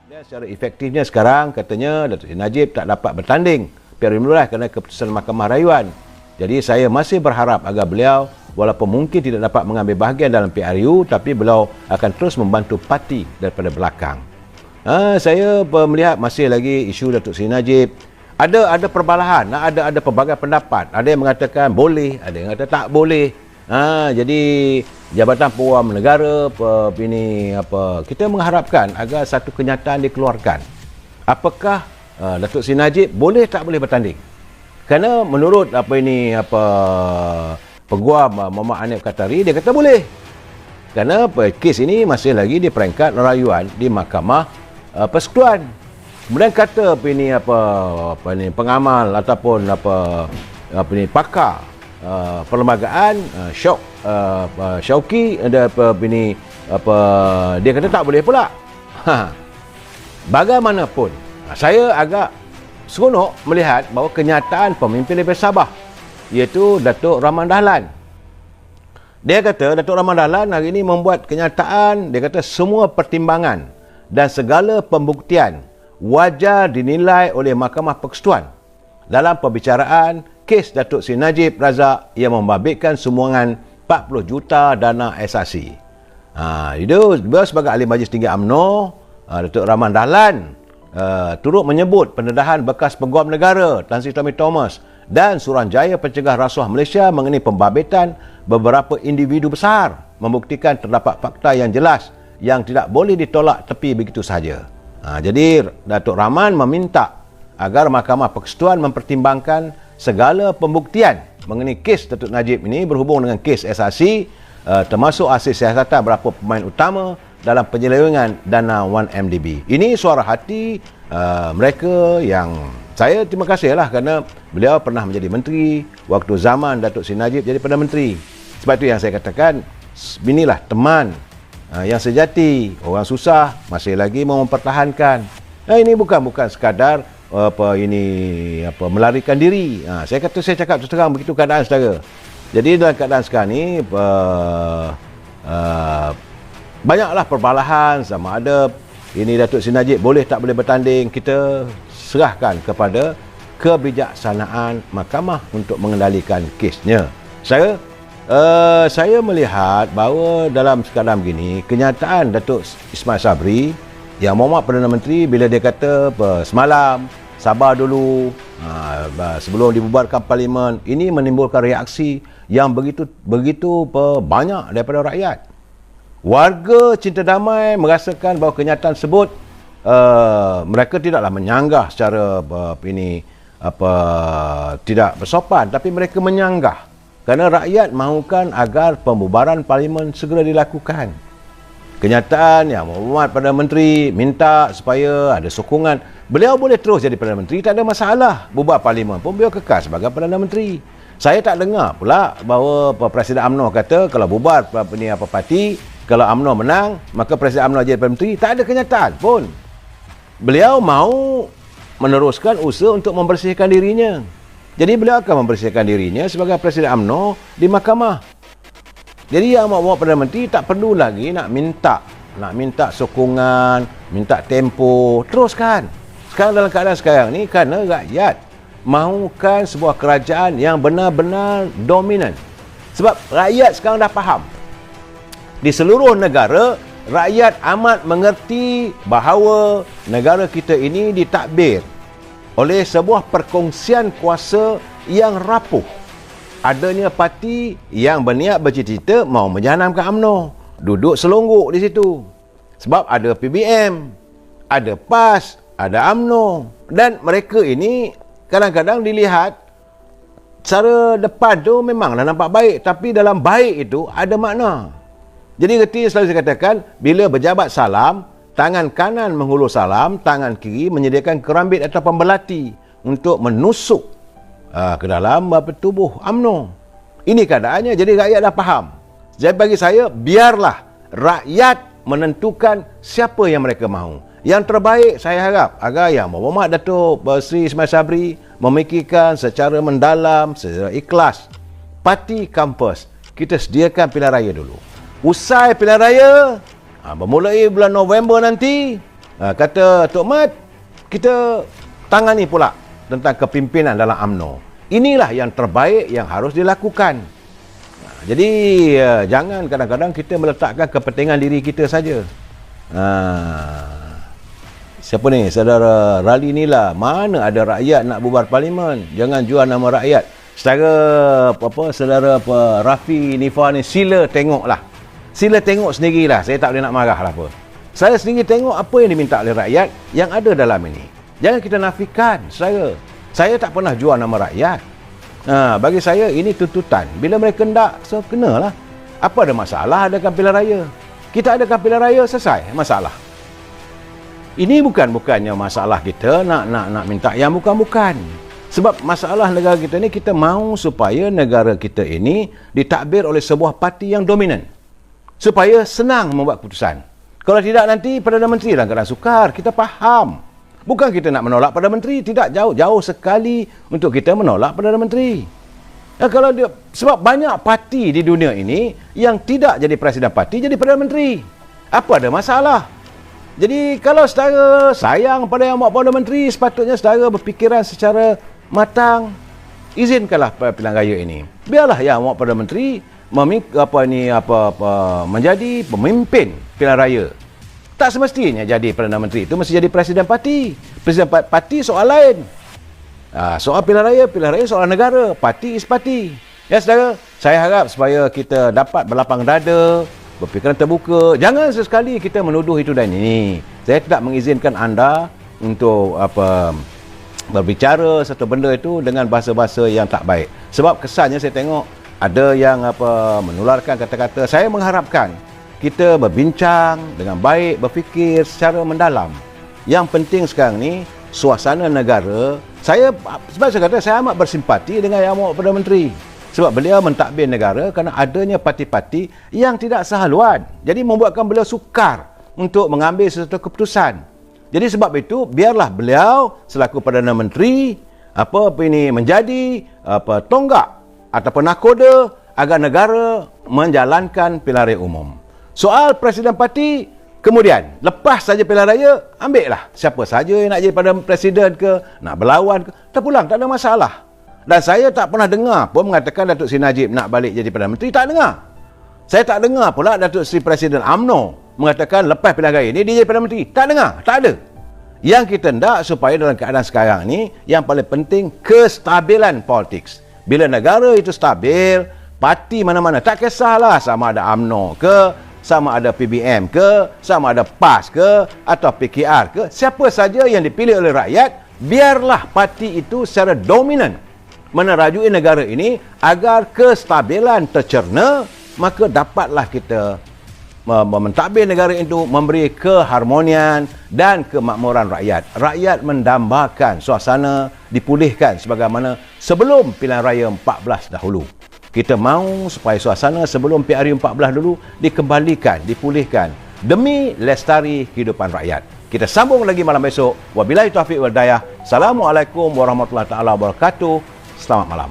Dan secara efektifnya sekarang katanya Datuk Seri Najib tak dapat bertanding PRU kerana keputusan Mahkamah Rayuan. Jadi saya masih berharap agar beliau walaupun mungkin tidak dapat mengambil bahagian dalam PRU, tapi beliau akan terus membantu parti daripada belakang. Saya melihat masih lagi isu Datuk Seri Najib. Ada perbalahan, ada pelbagai pendapat. Ada yang mengatakan boleh, ada yang kata tak boleh. Jadi Jabatan Peguam Negara kita mengharapkan agar satu kenyataan dikeluarkan. Apakah Datuk Seri Najib boleh tak boleh bertanding? Kerana menurut Peguam Muhammad Hanif Qatari, dia kata boleh. Kerana kes ini masih lagi di peringkat rayuan di Mahkamah Persekutuan. Kemudian kata pengamal ataupun pakar perlembagaan Syauqi dia kata tak boleh pula. Bagaimanapun saya agak seronok melihat bahawa kenyataan pemimpin Daripada Sabah, iaitu Datuk Rahman Dahlan. Dia kata Datuk Rahman Dahlan hari ini membuat kenyataan. Dia kata semua pertimbangan dan segala pembuktian wajar dinilai oleh Mahkamah Persekutuan dalam perbicaraan kes Datuk Seri Najib Razak yang membabitkan sumbangan 40 juta dana SRC. Itu sebagai Ahli Majlis Tinggi UMNO, Datuk Rahman Dahlan turut menyebut pendedahan bekas Peguam Negara Tan Sri Tommy Thomas dan Suruhanjaya Pencegah Rasuah Malaysia mengenai pembabitan beberapa individu besar membuktikan terdapat fakta yang jelas yang tidak boleh ditolak tepi begitu sahaja. Jadi Datuk Rahman meminta agar Mahkamah Persekutuan mempertimbangkan segala pembuktian mengenai kes Datuk Najib ini berhubung dengan kes SRC, termasuk hasil siasatan beberapa pemain utama dalam penyelewengan dana 1MDB. Ini suara hati mereka yang saya terima kasih lah kerana beliau pernah menjadi menteri waktu zaman Datuk Seri Najib jadi Perdana Menteri. Sebab itu yang saya katakan, inilah teman yang sejati. Orang susah masih lagi mau mempertahankan. Ini bukan sekadar melarikan diri. Saya cakap terus terang begitu keadaan saudara. Jadi dalam keadaan sekarang ni banyaklah perbalahan sama ada ini Datuk Seri Najib boleh tak boleh bertanding. Kita serahkan kepada kebijaksanaan mahkamah untuk mengendalikan kesnya. Saya melihat bahawa dalam keadaan begini, kenyataan Datuk Ismail Sabri yang Muhammad Perdana Menteri bila dia kata semalam sabar dulu sebelum dibubarkan Parlimen, ini menimbulkan reaksi yang begitu banyak daripada rakyat. Warga cinta damai merasakan bahawa kenyataan tersebut mereka tidaklah menyanggah secara tidak bersopan, tapi mereka menyanggah kerana rakyat mahukan agar pembubaran Parlimen segera dilakukan. Kenyataan yang Muhammad Perdana Menteri minta supaya ada sokongan, beliau boleh terus jadi Perdana Menteri, tak ada masalah. Bubar Parlimen pun beliau kekal sebagai Perdana Menteri. Saya tak dengar pula bahawa Presiden UMNO kata kalau bubar parti, kalau UMNO menang, maka Presiden UMNO jadi Perdana Menteri. Tak ada kenyataan pun. Beliau mahu meneruskan usaha untuk membersihkan dirinya. Jadi beliau akan membersihkan dirinya sebagai Presiden UMNO di mahkamah. Jadi yang Muhammad Perdana Menteri tak perlu lagi nak minta sokongan, minta tempo, teruskan. Sekarang dalam keadaan sekarang ni kerana rakyat mahukan sebuah kerajaan yang benar-benar dominan. Sebab rakyat sekarang dah faham. Di seluruh negara, rakyat amat mengerti bahawa negara kita ini ditadbir oleh sebuah perkongsian kuasa yang rapuh. Adanya parti yang berniat bercita-cita mau menjanamkan UMNO, duduk selonggok di situ. Sebab ada PBM, ada PAS, ada UMNO, dan mereka ini kadang-kadang dilihat secara depan tu memanglah nampak baik, tapi dalam baik itu ada makna. Jadi ketika selalu saya katakan, bila berjabat salam, tangan kanan menghulur salam, tangan kiri menyediakan kerambit atau pembelati untuk menusuk ke dalam tubuh UMNO. Ini keadaannya, jadi rakyat dah faham. Jadi bagi saya, biarlah rakyat menentukan siapa yang mereka mahu. Yang terbaik saya harap agar Yang Muhammad Datuk Seri Ismail Sabri memikirkan secara mendalam, secara ikhlas. Parti kampus, kita sediakan pilihan raya dulu. Usai pilihan raya, bermulai bulan November nanti, Kata Tok Mat, kita tangani pula tentang kepimpinan dalam UMNO. Inilah yang terbaik yang harus dilakukan. Jadi jangan kadang-kadang kita meletakkan kepentingan diri kita saja. Siapa ni? Saudara Rali Nila, mana ada rakyat nak bubar parlimen? Jangan jual nama rakyat. Saudara Rafi Nifa ni, sila tengoklah. Sila tengok sendirilah. Saya tak boleh nak marah lah apa. Saya sendiri tengok apa yang diminta oleh rakyat yang ada dalam ini. Jangan kita nafikan, saudara. Saya tak pernah jual nama rakyat. Bagi saya ini tuntutan. Bila mereka hendak, so kenalah. Apa ada masalah adakan pilihan raya? Kita adakan pilihan raya, selesai masalah. Ini bukannya masalah kita nak minta yang bukan-bukan. Sebab masalah negara kita ni, kita mahu supaya negara kita ini ditadbir oleh sebuah parti yang dominan. Supaya senang membuat keputusan. Kalau tidak nanti Perdana Menteri dalam keadaan sukar, kita faham. Bukan kita nak menolak Perdana Menteri, tidak, jauh sekali untuk kita menolak Perdana Menteri. Sebab banyak parti di dunia ini yang tidak jadi Presiden Parti, jadi Perdana Menteri. Apa ada masalah? Jadi kalau saudara sayang pada yang buat Perdana Menteri, sepatutnya saudara berfikiran secara matang. Izinkanlah pilihan raya ini. Biarlah yang buat Perdana Menteri menjadi pemimpin pilihan raya. Tak semestinya jadi Perdana Menteri itu mesti jadi Presiden Parti. Presiden Parti soal lain. Soal pilihan raya soal negara. Parti is parti. Ya saudara, saya harap supaya kita dapat berlapang dada, berfikiran terbuka. Jangan sesekali kita menuduh itu dan ini. Saya tidak mengizinkan anda untuk berbicara satu benda itu dengan bahasa-bahasa yang tak baik. Sebab kesannya saya tengok ada yang menularkan kata-kata. Saya mengharapkan kita berbincang dengan baik, berfikir secara mendalam. Yang penting sekarang ni suasana negara. Sebab saya kata saya amat bersimpati dengan Yang Amat Perdana Menteri. Sebab beliau mentadbir negara kerana adanya parti-parti yang tidak sehaluan. Jadi membuatkan beliau sukar untuk mengambil sesuatu keputusan. Jadi sebab itu biarlah beliau selaku Perdana Menteri menjadi tonggak ataupun nakoda agar negara menjalankan pilihan raya umum. Soal Presiden Parti, kemudian lepas saja pilihan raya, ambillah siapa saja yang nak jadi Perdana Presiden ke, nak berlawan ke, terpulang, tak ada masalah. Dan saya tak pernah dengar pun mengatakan Datuk Seri Najib nak balik jadi Perdana Menteri, tak dengar. Saya tak dengar pula Datuk Seri Presiden UMNO mengatakan lepas pilihan raya ini dia jadi Perdana Menteri. Tak dengar, tak ada. Yang kita hendak supaya dalam keadaan sekarang ni, yang paling penting kestabilan politik. Bila negara itu stabil, parti mana-mana, tak kisahlah sama ada UMNO ke, sama ada PBM ke, sama ada PAS ke, atau PKR ke, siapa saja yang dipilih oleh rakyat, biarlah parti itu secara dominan menerajui negara ini agar kestabilan tercerna, maka dapatlah kita mentadbir negara itu, memberi keharmonian dan kemakmuran rakyat. Rakyat mendambakan suasana dipulihkan sebagaimana sebelum pilihan raya 14 dahulu. Kita mahu supaya suasana sebelum PRU 14 dulu dikembalikan, dipulihkan demi lestari kehidupan rakyat. Kita sambung lagi malam besok. Wabillahi taufiq wal hidayah. Assalamualaikum warahmatullahi taala wabarakatuh. Selamat malam.